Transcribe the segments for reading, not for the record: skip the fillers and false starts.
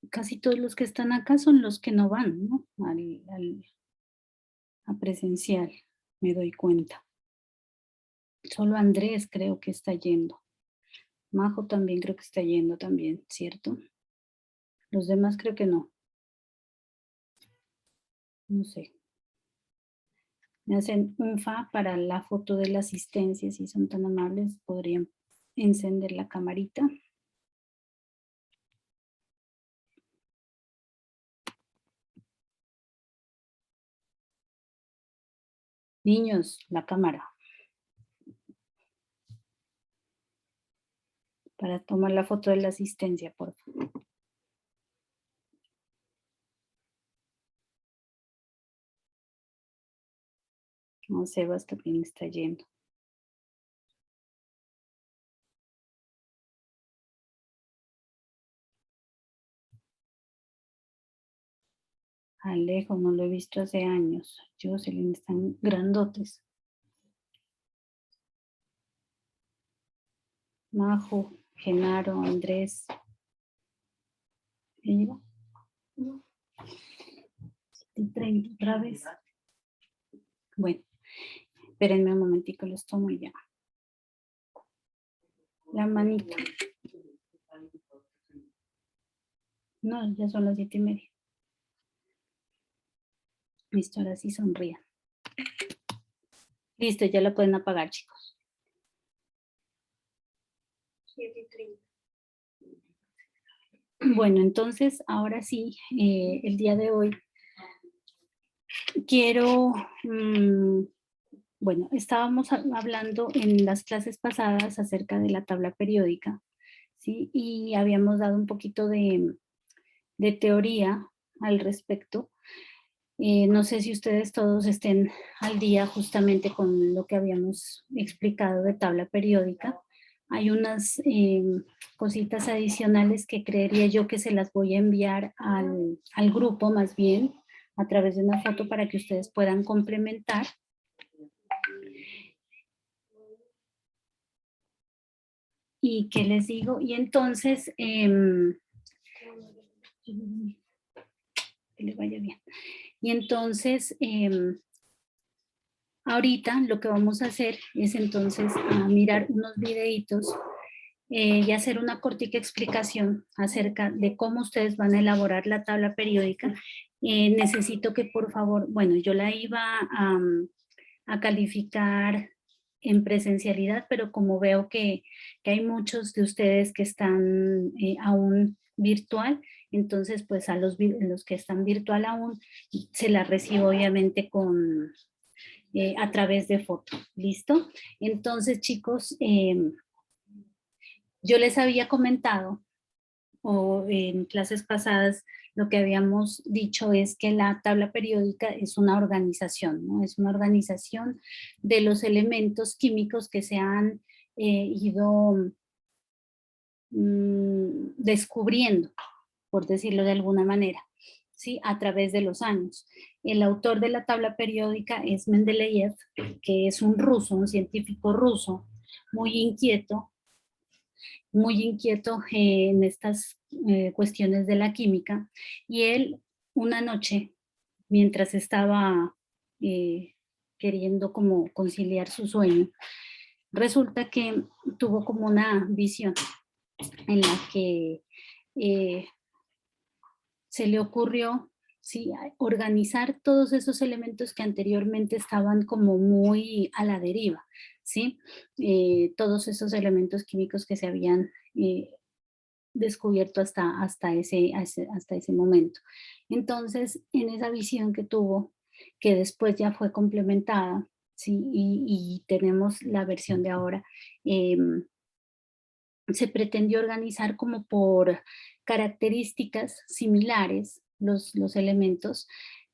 casi todos los que están acá son los que no van, ¿no? A presencial, me doy cuenta. Solo Andrés creo que está yendo. Majo también creo que está yendo también, ¿cierto? Los demás creo que no. No sé. Me hacen un fa para la foto de la asistencia, si son tan amables, podrían encender la camarita. Niños, la cámara. Para tomar la foto de la asistencia, por favor. No, Sebas también está yendo. Alejo, no lo he visto hace años. Jocelyn, están grandotes. Majo, Genaro, Andrés. ¿Ya llegó? No. 30 otra vez. Bueno, espérenme un momentico, los tomo y ya. La manita. No, ya son las 7:30. Listo, ahora sí sonrían. Listo, ya la pueden apagar, chicos. 7:30. Bueno, entonces, ahora sí, el día de hoy quiero, bueno, estábamos hablando en las clases pasadas acerca de la tabla periódica, ¿sí? Y habíamos dado un poquito de teoría al respecto. No sé si ustedes todos estén al día justamente con lo que habíamos explicado de tabla periódica. Hay unas cositas adicionales que creería yo que se las voy a enviar al grupo más bien a través de una foto para que ustedes puedan complementar. ¿Y qué les digo? Y entonces, que les vaya bien. Y entonces, ahorita lo que vamos a hacer es entonces a mirar unos videitos y hacer una cortica explicación acerca de cómo ustedes van a elaborar la tabla periódica. Necesito que por favor, bueno, yo la iba a calificar en presencialidad, pero como veo que hay muchos de ustedes que están aún virtual, entonces pues a los que están virtual aún se la recibo obviamente a través de foto. ¿Listo? Entonces, chicos, yo les había comentado, o en clases pasadas, lo que habíamos dicho es que la tabla periódica es una organización, ¿no? Es una organización de los elementos químicos que se han ido descubriendo, por decirlo de alguna manera, ¿sí? A través de los años. El autor de la tabla periódica es Mendeleev, que es un ruso, un científico ruso, muy inquieto en estas cuestiones de la química, y él una noche, mientras estaba queriendo como conciliar su sueño, resulta que tuvo como una visión en la que eh, se le ocurrió, ¿sí?, organizar todos esos elementos que anteriormente estaban como muy a la deriva, ¿sí? Todos esos elementos químicos que se habían descubierto hasta ese momento. Entonces, en esa visión que tuvo, que después ya fue complementada, ¿sí? Y tenemos la versión de ahora, se pretendió organizar como por características similares los elementos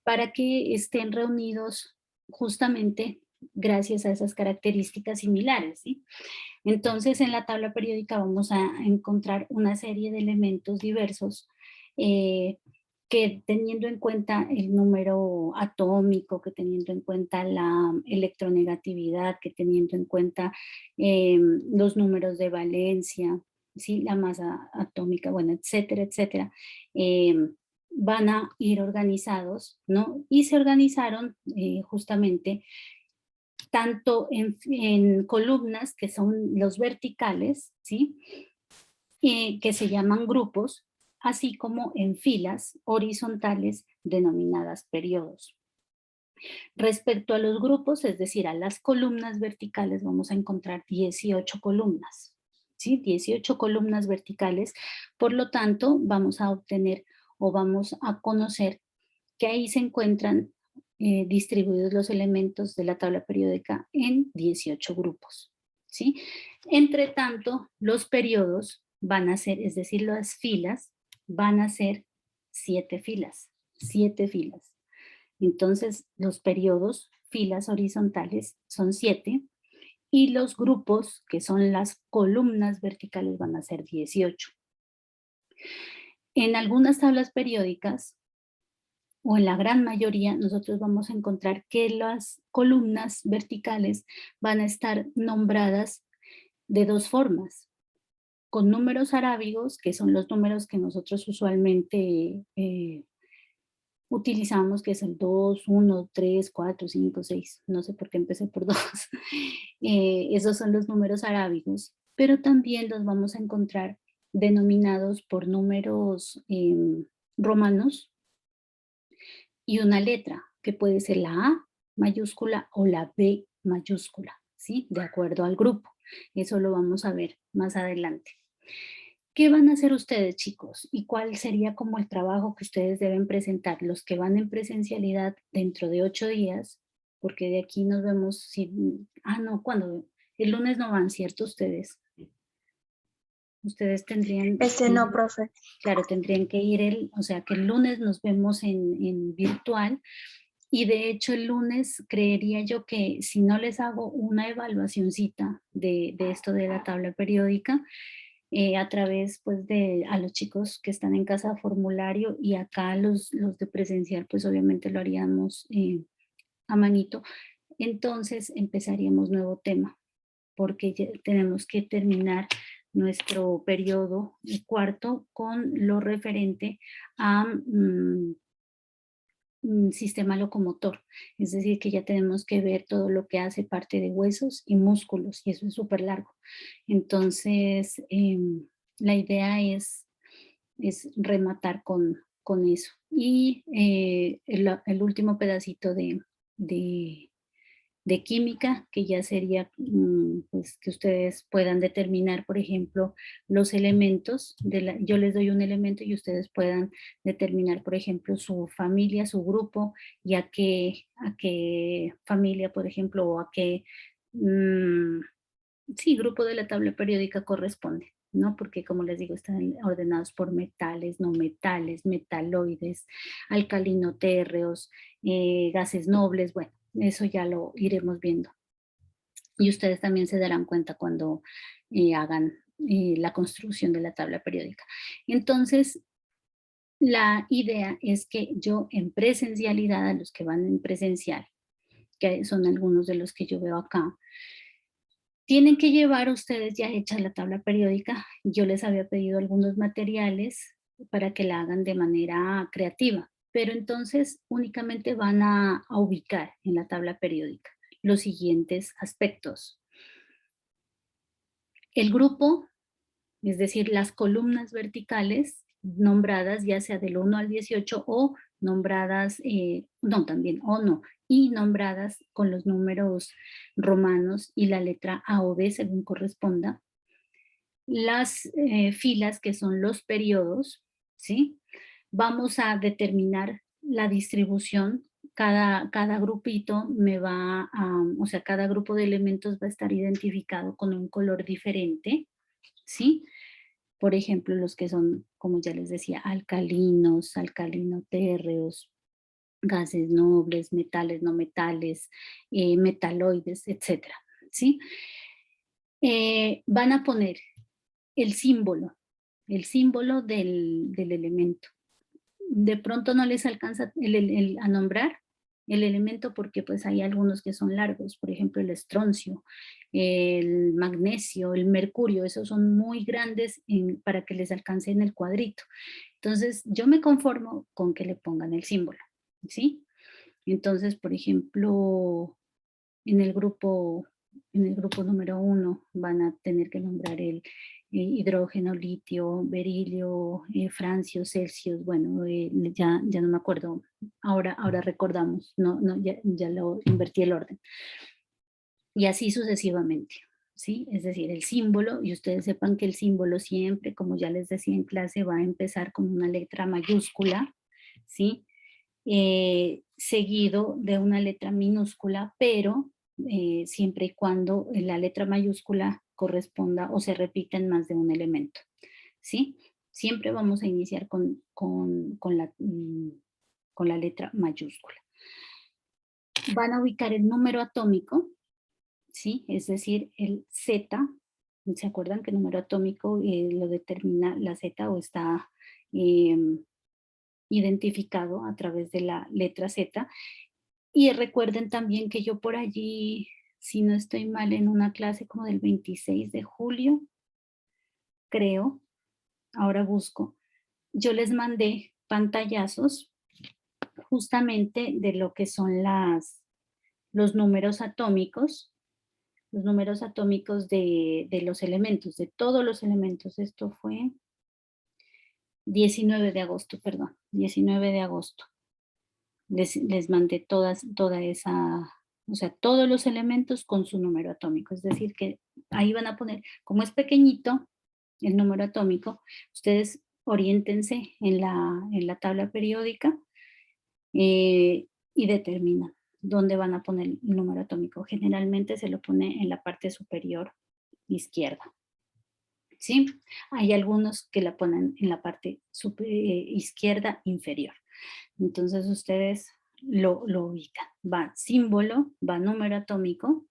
para que estén reunidos justamente gracias a esas características similares, ¿sí? Entonces, en la tabla periódica vamos a encontrar una serie de elementos diversos que teniendo en cuenta el número atómico, que teniendo en cuenta la electronegatividad, que teniendo en cuenta los números de valencia, ¿sí? La masa atómica, bueno, etcétera, etcétera, eh, van a ir organizados, ¿no? Y se organizaron justamente tanto en columnas, que son los verticales, ¿sí? Que se llaman grupos, así como en filas horizontales denominadas periodos. Respecto a los grupos, es decir, a las columnas verticales, vamos a encontrar 18 columnas, ¿sí? 18 columnas verticales, por lo tanto, vamos a obtener o vamos a conocer que ahí se encuentran distribuidos los elementos de la tabla periódica en 18 grupos, ¿sí? Entre tanto, los periodos van a ser, es decir, las filas, van a ser 7 filas, 7 filas. Entonces, los periodos, filas horizontales, son 7 y los grupos, que son las columnas verticales, van a ser 18. En algunas tablas periódicas, o en la gran mayoría, nosotros vamos a encontrar que las columnas verticales van a estar nombradas de dos formas, con números arábigos, que son los números que nosotros usualmente utilizamos, que es el 2, 1, 3, 4, 5, 6, no sé por qué empecé por 2, esos son los números arábigos, pero también los vamos a encontrar denominados por números romanos y una letra, que puede ser la A mayúscula o la B mayúscula, ¿sí? De acuerdo al grupo. Eso lo vamos a ver más adelante. ¿Qué van a hacer ustedes, chicos? ¿Y cuál sería como el trabajo que ustedes deben presentar? Los que van en presencialidad dentro de 8 días, porque de aquí nos vemos, si, no, ¿cuándo? El lunes no van, ¿cierto? Ustedes tendrían, No, profe. claro, tendrían que ir o sea, que el lunes nos vemos en virtual. Y de hecho el lunes creería yo que si no les hago una evaluacioncita de esto de la tabla periódica, a través pues a los chicos que están en casa formulario y acá los de presencial pues obviamente lo haríamos a manito, entonces empezaríamos nuevo tema porque ya tenemos que terminar nuestro periodo cuarto con lo referente a sistema locomotor, es decir, que ya tenemos que ver todo lo que hace parte de huesos y músculos, y eso es súper largo. Entonces, la idea es rematar con eso. Y el último pedacito de química, que ya sería pues, que ustedes puedan determinar, por ejemplo, los elementos, yo les doy un elemento y ustedes puedan determinar, por ejemplo, su familia, su grupo, y a qué familia, por ejemplo, o a qué sí, grupo de la tabla periódica corresponde, ¿no? Porque como les digo, están ordenados por metales, no metales, metaloides, alcalinotérreos, gases nobles, bueno, eso ya lo iremos viendo. Y ustedes también se darán cuenta cuando hagan la construcción de la tabla periódica. Entonces, la idea es que yo en presencialidad, a los que van en presencial, que son algunos de los que yo veo acá, tienen que llevar ustedes ya hecha la tabla periódica. Yo les había pedido algunos materiales para que la hagan de manera creativa, pero entonces únicamente van a ubicar en la tabla periódica los siguientes aspectos. El grupo, es decir, las columnas verticales nombradas ya sea del 1 al 18 o nombradas, no también, o no, y nombradas con los números romanos y la letra A o B según corresponda. Las filas que son los periodos, ¿sí? Vamos a determinar la distribución, cada grupito me va a, o sea, cada grupo de elementos va a estar identificado con un color diferente, ¿sí? Por ejemplo, los que son, como ya les decía, alcalinos, alcalinotérreos, gases nobles, metales, no metales, metaloides, etcétera, ¿sí? Van a poner el símbolo del elemento. De pronto no les alcanza a nombrar, el elemento porque pues hay algunos que son largos, por ejemplo el estroncio, el magnesio, el mercurio, esos son muy grandes para que les alcance en el cuadrito. Entonces yo me conformo con que le pongan el símbolo, ¿sí? Entonces, por ejemplo, en el grupo, número 1 van a tener que nombrar el hidrógeno, litio, berilio, francio, celsius, bueno, ya no me acuerdo, ahora recordamos, ya lo invertí el orden. Y así sucesivamente, ¿sí? Es decir, el símbolo, y ustedes sepan que el símbolo siempre, como ya les decía en clase, va a empezar con una letra mayúscula, ¿sí? Seguido de una letra minúscula, pero siempre y cuando la letra mayúscula corresponda o se repita en más de un elemento, ¿sí? Siempre vamos a iniciar con la letra mayúscula. Van a ubicar el número atómico, ¿sí? Es decir, el Z, ¿se acuerdan que el número atómico lo determina la Z o está identificado a través de la letra Z? Y recuerden también que yo por allí, si no estoy mal, en una clase como del 26 de julio, creo, ahora busco, yo les mandé pantallazos justamente de lo que son los números atómicos de los elementos, de todos los elementos. Esto fue 19 de agosto, perdón, 19 de agosto. Les mandé toda esa, o sea, todos los elementos con su número atómico. Es decir, que ahí van a poner, como es pequeñito el número atómico, ustedes oriéntense en la tabla periódica y determinan dónde van a poner el número atómico. Generalmente se lo pone en la parte superior izquierda, ¿sí? Hay algunos que la ponen en la parte izquierda inferior. Entonces ustedes lo ubican. Va símbolo, va número atómico,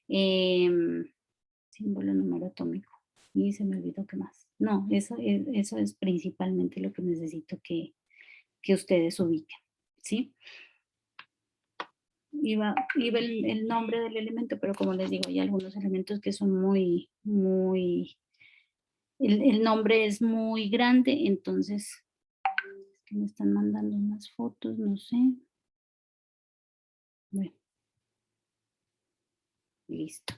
símbolo, número atómico. Y se me olvidó qué más. No, eso es principalmente lo que necesito que ustedes ubiquen, ¿sí? Iba el nombre del elemento, pero como les digo, hay algunos elementos que son muy, el nombre es muy grande, entonces, es que me están mandando unas fotos, no sé. Bueno, listo.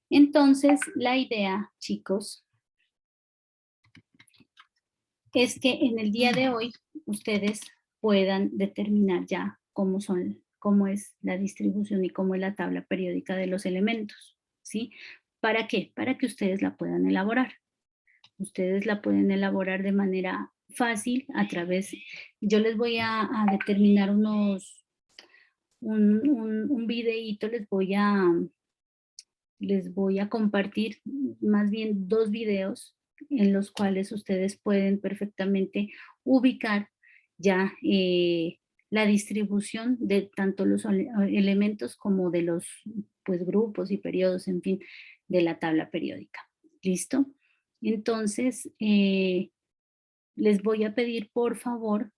Entonces, la idea, chicos, es que en el día de hoy ustedes puedan determinar ya cómo es la distribución y cómo es la tabla periódica de los elementos, ¿sí? ¿Para qué? Para que ustedes la puedan elaborar. Ustedes la pueden elaborar de manera fácil a través, yo les voy a determinar un videíto, les voy a compartir más bien 2 videos en los cuales ustedes pueden perfectamente ubicar ya la distribución de tanto los elementos como de los pues, grupos y periodos, en fin, de la tabla periódica. ¿Listo? Entonces, les voy a pedir por favor,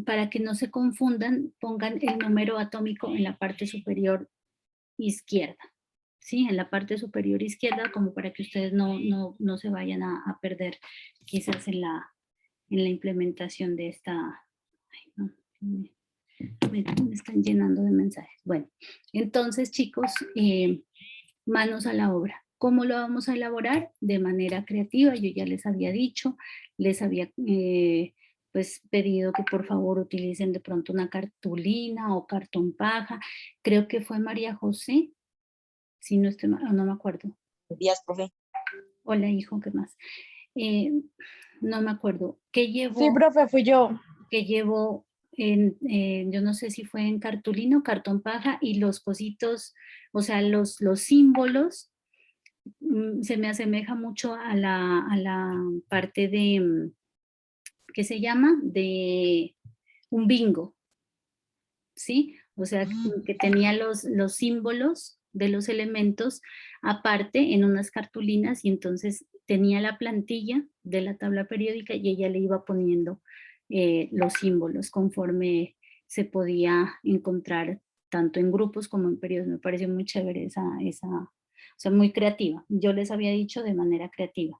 para que no se confundan, pongan el número atómico en la parte superior izquierda, ¿sí? En la parte superior izquierda, como para que ustedes no se vayan a perder quizás en la implementación de esta... Ay, no, me están llenando de mensajes. Bueno, entonces chicos, manos a la obra. ¿Cómo lo vamos a elaborar? De manera creativa, yo ya les había dicho, les había pues pedido que por favor utilicen de pronto una cartulina o cartón paja. Creo que fue María José, si no estoy mal, no me acuerdo. Buenos días, profe. Hola hijo, ¿qué más? No me acuerdo. ¿Qué llevó? Sí, profe, fui yo. Que llevó yo no sé si fue en cartulina o cartón paja, y los cositos, o sea, los símbolos, se me asemeja mucho a la parte de, ¿qué se llama? De un bingo, ¿sí? O sea, que tenía los símbolos de los elementos aparte en unas cartulinas y entonces tenía la plantilla de la tabla periódica y ella le iba poniendo los símbolos conforme se podía encontrar tanto en grupos como en periodos. Me pareció muy chévere o sea, muy creativa. Yo les había dicho de manera creativa.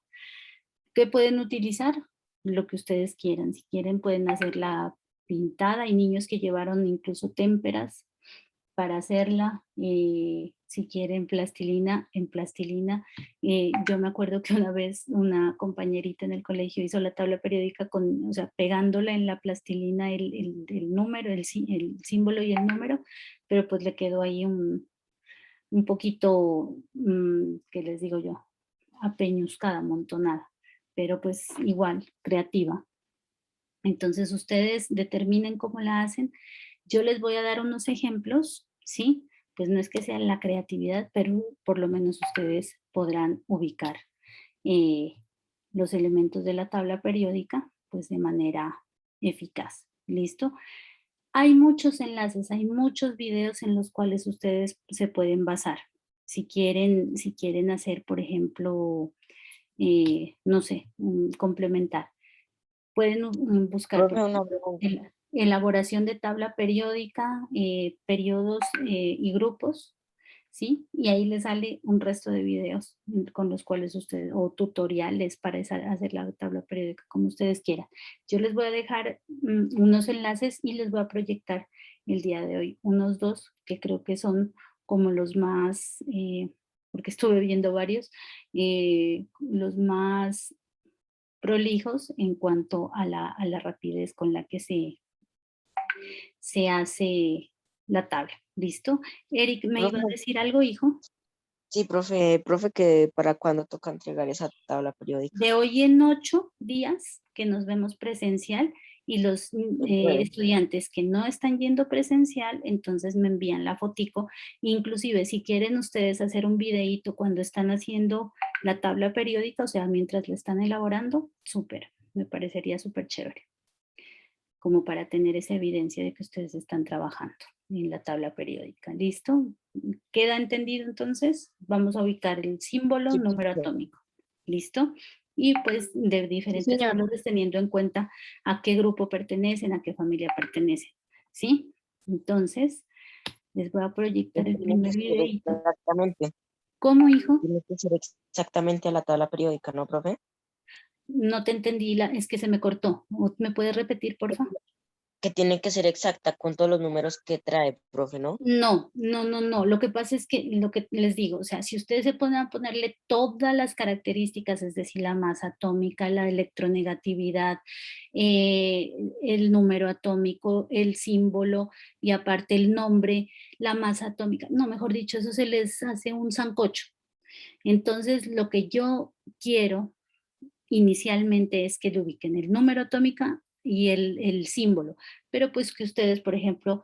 ¿Qué pueden utilizar? Lo que ustedes quieran. Si quieren pueden hacerla pintada. Hay niños que llevaron incluso témperas para hacerla. Si quieren plastilina, en plastilina. Yo me acuerdo que una vez una compañerita en el colegio hizo la tabla periódica o sea, pegándola en la plastilina el número, el símbolo y el número, pero pues le quedó ahí un poquito, ¿qué les digo yo? Apeñuscada, amontonada, pero pues igual, creativa. Entonces ustedes determinen cómo la hacen. Yo les voy a dar unos ejemplos, ¿sí? Pues no es que sea la creatividad, pero por lo menos ustedes podrán ubicar eh, los elementos de la tabla periódica pues de manera eficaz. ¿Listo? Hay muchos enlaces, hay muchos videos en los cuales ustedes se pueden basar. Si quieren hacer, por ejemplo, no sé, complementar. Pueden buscar, por Profe, una ejemplo, pregunta. elaboración de tabla periódica, periodos y grupos, ¿sí? Y ahí les sale un resto de videos con los cuales ustedes, o tutoriales para hacer la tabla periódica, como ustedes quieran. Yo les voy a dejar unos enlaces y les voy a proyectar el día de hoy unos dos que creo que son como los más, porque estuve viendo varios, los más prolijos en cuanto a la rapidez con la que se hace la tabla. ¿Listo? Eric, ¿me iba a Profe, decir algo, hijo? sí, profe, que para cuándo toca entregar esa tabla periódica. De hoy en 8 días que nos vemos presencial y los El jueves. estudiantes que no están yendo presencial, entonces me envían la fotico. Inclusive, si quieren ustedes hacer un videíto cuando están haciendo la tabla periódica, o sea, mientras la están elaborando, súper, me parecería súper chévere, como para tener esa evidencia de que ustedes están trabajando en la tabla periódica. ¿Listo? ¿Queda entendido entonces? Vamos a ubicar el símbolo, Sí, número profe. atómico. ¿Listo? Y pues de Sí, diferentes señora. colores teniendo en cuenta a qué grupo pertenecen, a qué familia pertenecen. ¿Sí? Entonces, les voy a proyectar el Tiene que primer ser videito. exactamente. ¿Cómo, hijo? Tiene que ser exactamente a la tabla periódica, ¿no, profe? No te entendí, es que se me cortó. ¿Me puedes repetir, por favor? Que tiene que ser exacta con todos los números que trae, profe, ¿no? No, no, no, no. Lo que pasa es que lo que les digo, o sea, si ustedes se ponen a ponerle todas las características, es decir, la masa atómica, la electronegatividad, eh, el número atómico, el símbolo y aparte el nombre, la masa atómica, no, mejor dicho, eso se les hace un sancocho. Entonces, lo que yo quiero inicialmente es que le ubiquen el número atómica y el símbolo, pero pues que ustedes, por ejemplo,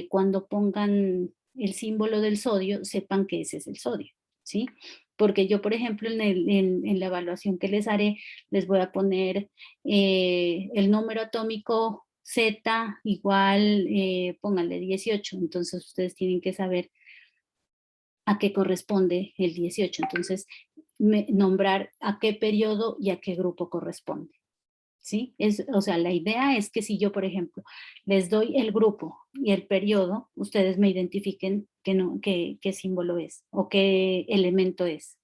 cuando pongan el símbolo del sodio, sepan que ese es el sodio, ¿sí? Porque yo, por ejemplo, en la evaluación que les haré, les voy a poner el número atómico Z igual, pónganle 18, entonces ustedes tienen que saber a qué corresponde el 18. Entonces, nombrar a qué periodo y a qué grupo corresponde. ¿Sí? O sea, la idea es que si yo, por ejemplo, les doy el grupo y el periodo, ustedes me identifiquen qué símbolo es o qué elemento es.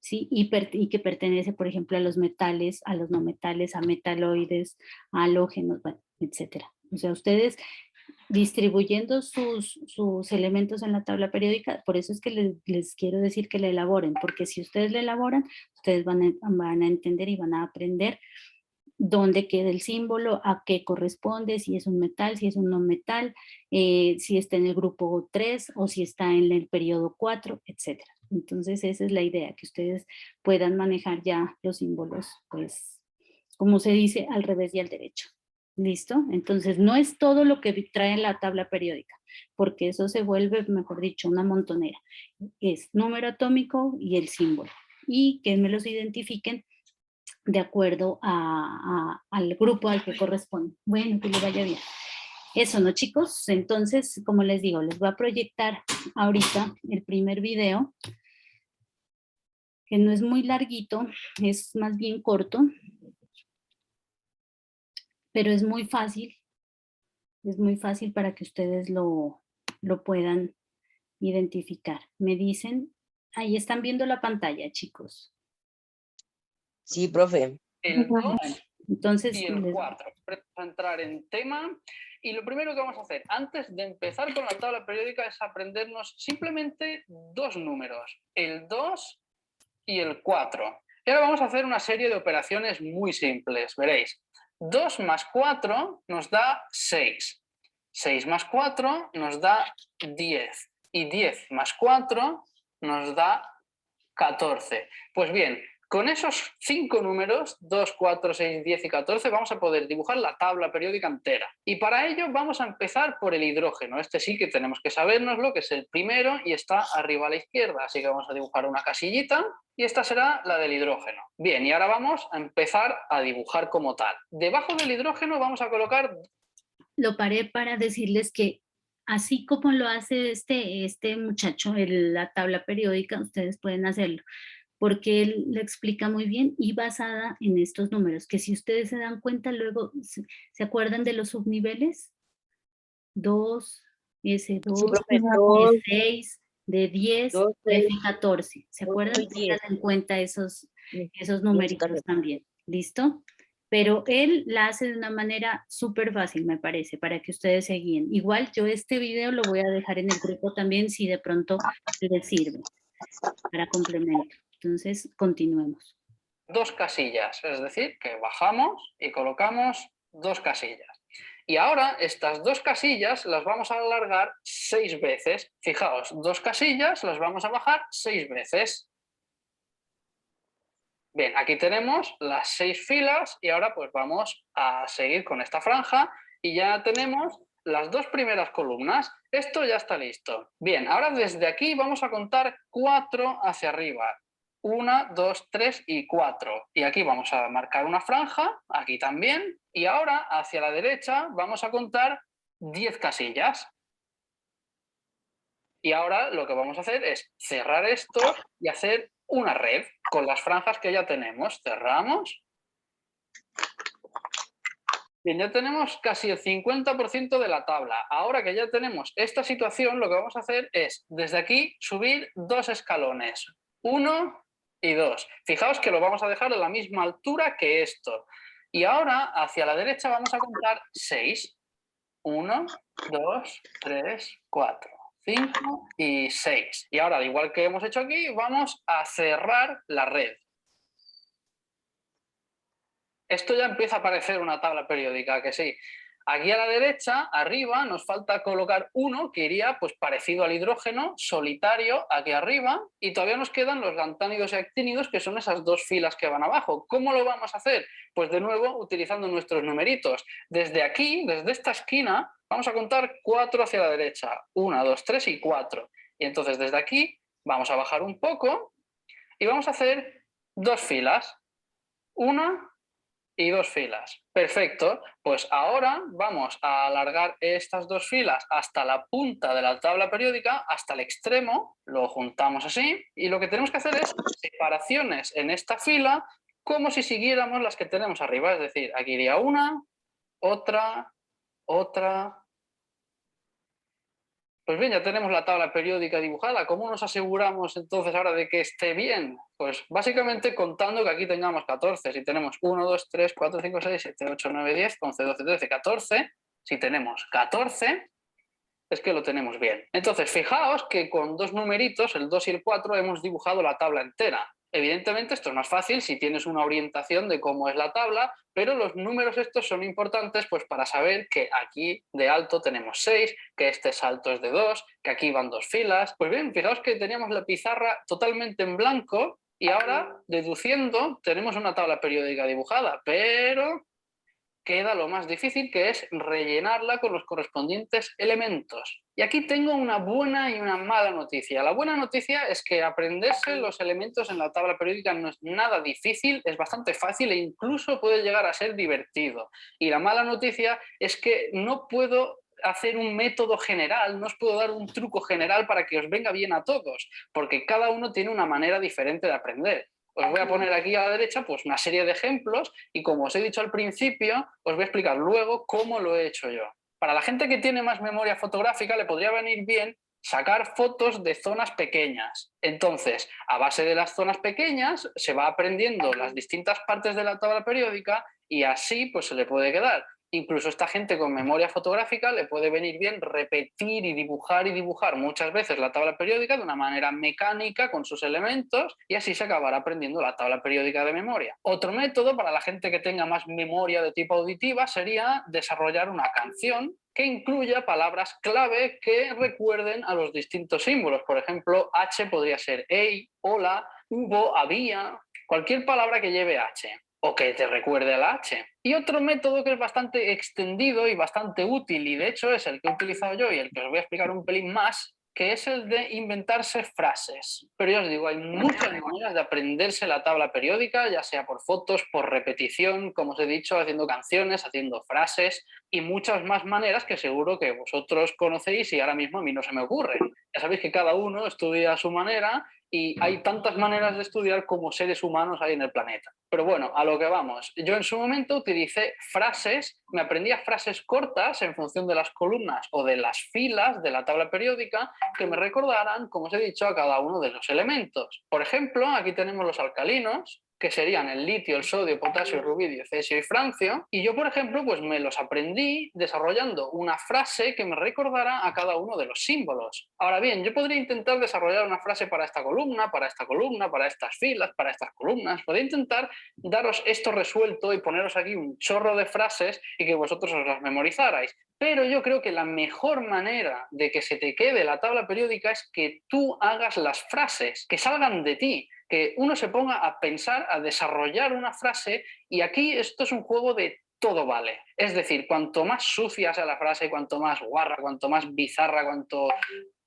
¿Sí? Y que pertenece, por ejemplo, a los metales, a los no metales, a metaloides, a halógenos, bueno, etcétera. O sea, ustedes distribuyendo sus elementos en la tabla periódica, por eso es que les quiero decir que la elaboren, porque si ustedes la elaboran, ustedes van a entender y van a aprender dónde queda el símbolo, a qué corresponde, si es un metal, si es un no metal, si está en el grupo 3 o si está en el periodo 4, etcétera. Entonces esa es la idea, que ustedes puedan manejar ya los símbolos, pues, como se dice, al revés y al derecho. ¿Listo? Entonces no es todo lo que trae la tabla periódica, porque eso se vuelve, mejor dicho, una montonera. Es número atómico y el símbolo. Y que me los identifiquen de acuerdo al grupo al que corresponde. Bueno, que le vaya bien. Eso, ¿no, chicos? Entonces, como les digo, les voy a proyectar ahorita el primer video, que no es muy larguito, es más bien corto. pero es muy fácil para que ustedes lo puedan identificar. Me dicen, ahí están viendo la pantalla, chicos. Sí, profe. El 2 Entonces, y el 4. Vamos a entrar en tema y lo primero que vamos a hacer antes de empezar con la tabla periódica es aprendernos simplemente dos números, el 2 y el 4. Y ahora vamos a hacer una serie de operaciones muy simples, veréis. 2 más 4 nos da 6. 6 más 4 nos da 10. Y 10 más 4 nos da 14. Pues bien, con esos 5 números, 2, 4, 6, 10 y 14, vamos a poder dibujar la tabla periódica entera. Y para ello vamos a empezar por el hidrógeno. Este sí que tenemos que sabérnoslo, que es el primero y está arriba a la izquierda. Así que vamos a dibujar una casillita y esta será la del hidrógeno. Bien, y ahora vamos a empezar a dibujar como tal. Debajo del hidrógeno vamos a colocar... Lo paré para decirles que así como lo hace este muchacho en la tabla periódica, ustedes pueden hacerlo, porque él lo explica muy bien y basada en estos números, que si ustedes se dan cuenta luego, ¿se acuerdan de los subniveles? 2, S2, Sí, profe, de 6, de 10, 2, de 6, F14. ¿Se acuerdan? 8 y 10. Tengan en cuenta esos Sí, numeritos también. ¿Listo? Pero él la hace de una manera súper fácil, me parece, para que ustedes se guíen. Igual yo este video lo voy a dejar en el grupo también si de pronto les sirve para complemento. Entonces, continuemos. Dos casillas, es decir, que bajamos y colocamos dos casillas. Y ahora estas dos casillas las vamos a alargar 6 veces. Fijaos, dos casillas las vamos a bajar 6 veces. Bien, aquí tenemos las 6 filas y ahora pues vamos a seguir con esta franja y ya tenemos las dos primeras columnas. Esto ya está listo. Bien, ahora desde aquí vamos a contar 4 hacia arriba. 1, 2, 3 y 4. Y aquí vamos a marcar una franja, aquí también. Y ahora hacia la derecha vamos a contar 10 casillas. Y ahora lo que vamos a hacer es cerrar esto y hacer una red con las franjas que ya tenemos. Cerramos. Bien, ya tenemos casi el 50% de la tabla. Ahora que ya tenemos esta situación, lo que vamos a hacer es, desde aquí, subir 2 escalones. 1 y 2. Fijaos que lo vamos a dejar a la misma altura que esto. Y ahora, hacia la derecha, vamos a contar 6. 1, 2, 3, 4, 5 y 6. Y ahora, al igual que hemos hecho aquí, vamos a cerrar la red. Esto ya empieza a parecer una tabla periódica, que sí. Aquí a la derecha, arriba, nos falta colocar uno que iría pues parecido al hidrógeno, solitario, aquí arriba, y todavía nos quedan los lantánidos y actínidos, que son esas dos filas que van abajo. ¿Cómo lo vamos a hacer? Pues de nuevo, utilizando nuestros numeritos. Desde aquí, desde esta esquina, vamos a contar 4 hacia la derecha. 1, 2, 3 y 4. Y entonces desde aquí vamos a bajar un poco y vamos a hacer dos filas. Una y dos filas. Perfecto. Pues ahora vamos a alargar estas dos filas hasta la punta de la tabla periódica, hasta el extremo, lo juntamos así, y lo que tenemos que hacer es separaciones en esta fila como si siguiéramos las que tenemos arriba, es decir, aquí iría una, otra, otra. Pues bien, ya tenemos la tabla periódica dibujada. ¿Cómo nos aseguramos entonces ahora de que esté bien? Pues básicamente contando que aquí tengamos 14. Si tenemos 1, 2, 3, 4, 5, 6, 7, 8, 9, 10, 11, 12, 13, 14. Si tenemos 14, es que lo tenemos bien. Entonces, fijaos que con dos numeritos, el 2 y el 4, hemos dibujado la tabla entera. Evidentemente esto es más fácil si tienes una orientación de cómo es la tabla, pero los números estos son importantes pues para saber que aquí de alto tenemos 6, que este salto es de 2, que aquí van dos filas. Pues bien, fijaos que teníamos la pizarra totalmente en blanco y ahora, deduciendo, tenemos una tabla periódica dibujada, pero queda lo más difícil, que es rellenarla con los correspondientes elementos. Y aquí tengo una buena y una mala noticia. La buena noticia es que aprenderse los elementos en la tabla periódica no es nada difícil, es bastante fácil e incluso puede llegar a ser divertido. Y la mala noticia es que no puedo hacer un método general, no os puedo dar un truco general para que os venga bien a todos, porque cada uno tiene una manera diferente de aprender. Os voy a poner aquí a la derecha pues una serie de ejemplos y como os he dicho al principio, os voy a explicar luego cómo lo he hecho yo. Para la gente que tiene más memoria fotográfica le podría venir bien sacar fotos de zonas pequeñas. Entonces, a base de las zonas pequeñas se va aprendiendo las distintas partes de la tabla periódica y así pues se le puede quedar. Incluso esta gente con memoria fotográfica le puede venir bien repetir y dibujar muchas veces la tabla periódica de una manera mecánica con sus elementos y así se acabará aprendiendo la tabla periódica de memoria. Otro método para la gente que tenga más memoria de tipo auditiva sería desarrollar una canción que incluya palabras clave que recuerden a los distintos símbolos. Por ejemplo, H podría ser hey, hola, hubo, había, cualquier palabra que lleve H o que te recuerde a la H. Y otro método que es bastante extendido y bastante útil, y de hecho es el que he utilizado yo y el que os voy a explicar un pelín más, que es el de inventarse frases. Pero ya os digo, hay muchas maneras de aprenderse la tabla periódica, ya sea por fotos, por repetición, como os he dicho, haciendo canciones, haciendo frases, y muchas más maneras que seguro que vosotros conocéis y ahora mismo a mí no se me ocurren. Ya sabéis que cada uno estudia a su manera y hay tantas maneras de estudiar como seres humanos hay en el planeta. Pero bueno, a lo que vamos. Yo en su momento utilicé frases, me aprendía frases cortas en función de las columnas o de las filas de la tabla periódica que me recordaran, como os he dicho, a cada uno de los elementos. Por ejemplo, aquí tenemos los alcalinos, que serían el litio, el sodio, potasio, rubidio, cesio y francio, y yo, por ejemplo, pues me los aprendí desarrollando una frase que me recordara a cada uno de los símbolos. Ahora bien, yo podría intentar desarrollar una frase para esta columna, para esta columna, para estas filas, para estas columnas, podría intentar daros esto resuelto y poneros aquí un chorro de frases y que vosotros os las memorizarais. Pero yo creo que la mejor manera de que se te quede la tabla periódica es que tú hagas las frases, que salgan de ti, que uno se ponga a pensar, a desarrollar una frase, y aquí esto es un juego de todo vale. Es decir, cuanto más sucia sea la frase, cuanto más guarra, cuanto más bizarra, cuanto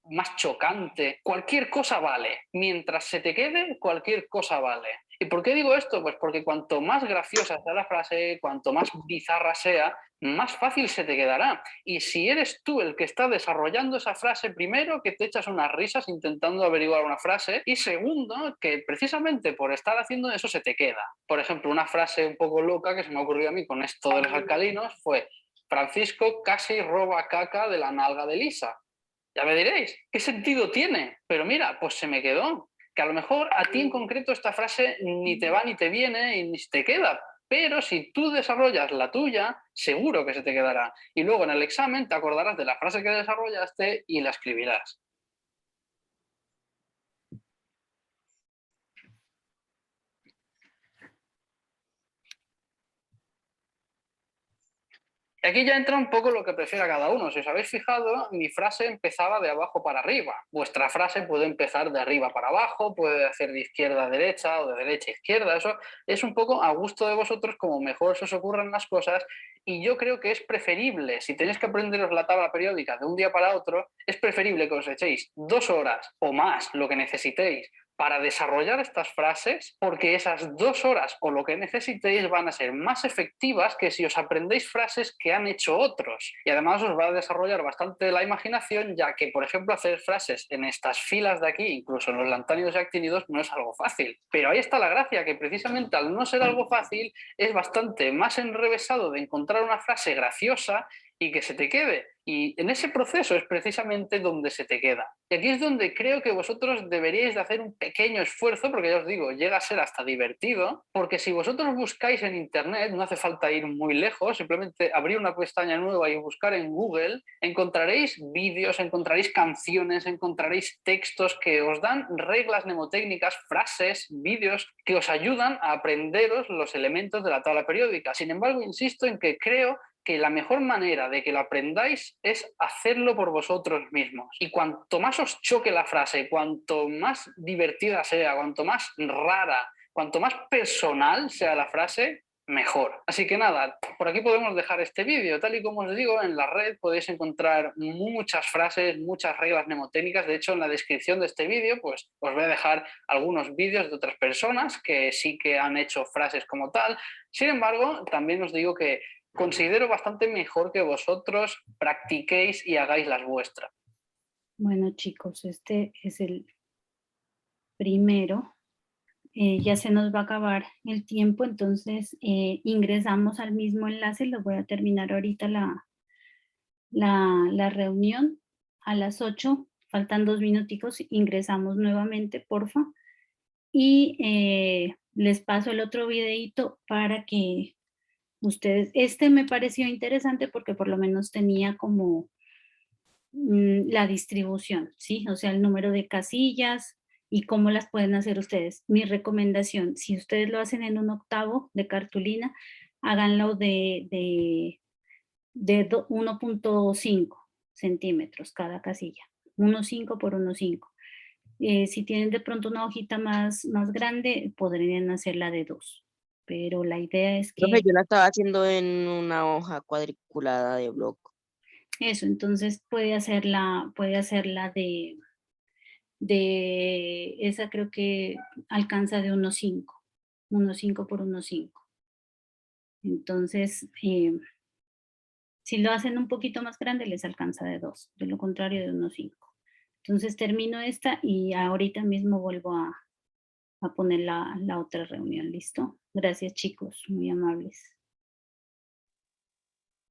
más chocante, cualquier cosa vale. Mientras se te quede, cualquier cosa vale. ¿Y por qué digo esto? Pues porque cuanto más graciosa sea la frase, cuanto más bizarra sea, más fácil se te quedará. Y si eres tú el que está desarrollando esa frase, primero que te echas unas risas intentando averiguar una frase y segundo que precisamente por estar haciendo eso se te queda. Por ejemplo, una frase un poco loca que se me ocurrió a mí con esto de los alcalinos fue: Francisco casi roba caca de la nalga de Lisa. Ya me diréis, ¿qué sentido tiene? Pero mira, pues se me quedó. Que a lo mejor a ti en concreto esta frase ni te va ni te viene y ni te queda, pero si tú desarrollas la tuya, seguro que se te quedará. Y luego en el examen te acordarás de la frase que desarrollaste y la escribirás. Y aquí ya entra un poco lo que prefiera cada uno. Si os habéis fijado, mi frase empezaba de abajo para arriba. Vuestra frase puede empezar de arriba para abajo, puede hacer de izquierda a derecha o de derecha a izquierda. Eso es un poco a gusto de vosotros, como mejor se os ocurran las cosas. Y yo creo que es preferible, si tenéis que aprenderos la tabla periódica de un día para otro, es preferible que os echéis 2 horas o más, lo que necesitéis, para desarrollar estas frases, porque esas 2 horas o lo que necesitéis van a ser más efectivas que si os aprendéis frases que han hecho otros. Y además os va a desarrollar bastante la imaginación, ya que, por ejemplo, hacer frases en estas filas de aquí, incluso en los lantánidos y actínidos, no es algo fácil. Pero ahí está la gracia, que precisamente al no ser algo fácil, es bastante más enrevesado de encontrar una frase graciosa y que se te quede. Y en ese proceso es precisamente donde se te queda. Y aquí es donde creo que vosotros deberíais de hacer un pequeño esfuerzo, porque ya os digo, llega a ser hasta divertido, porque si vosotros buscáis en Internet, no hace falta ir muy lejos, simplemente abrir una pestaña nueva y buscar en Google, encontraréis vídeos, encontraréis canciones, encontraréis textos que os dan reglas mnemotécnicas, frases, vídeos que os ayudan a aprenderos los elementos de la tabla periódica. Sin embargo, insisto en que creo que la mejor manera de que lo aprendáis es hacerlo por vosotros mismos. Y cuanto más os choque la frase, cuanto más divertida sea, cuanto más rara, cuanto más personal sea la frase, mejor. Así que nada, por aquí podemos dejar este vídeo. Tal y como os digo, en la red podéis encontrar muchas frases, muchas reglas mnemotécnicas. De hecho, en la descripción de este vídeo, pues os voy a dejar algunos vídeos de otras personas que sí que han hecho frases como tal. Sin embargo, también os digo que considero bastante mejor que vosotros practiquéis y hagáis las vuestras. Bueno, chicos, este es el primero. ya se nos va a acabar el tiempo, entonces ingresamos al mismo enlace. Lo voy a terminar ahorita la reunión a las 8, faltan 2 minuticos, ingresamos nuevamente, porfa. Y les paso el otro videíto para que ustedes, este me pareció interesante porque por lo menos tenía como la distribución, ¿sí? O sea, el número de casillas y cómo las pueden hacer ustedes. Mi recomendación, si ustedes lo hacen en un octavo de cartulina, háganlo de 1.5 centímetros cada casilla, 1.5 por 1.5. Si tienen de pronto una hojita más grande, podrían hacerla de 2, pero la idea es Profe, que yo la estaba haciendo en una hoja cuadriculada de bloc. eso, entonces puede hacerla de esa, creo que alcanza de 1.5, 1.5 por 1.5. Entonces, si lo hacen un poquito más grande, les alcanza de 2, de lo contrario de 1.5. Entonces termino esta y ahorita mismo vuelvo a poner la otra reunión, ¿listo? Gracias chicos, muy amables.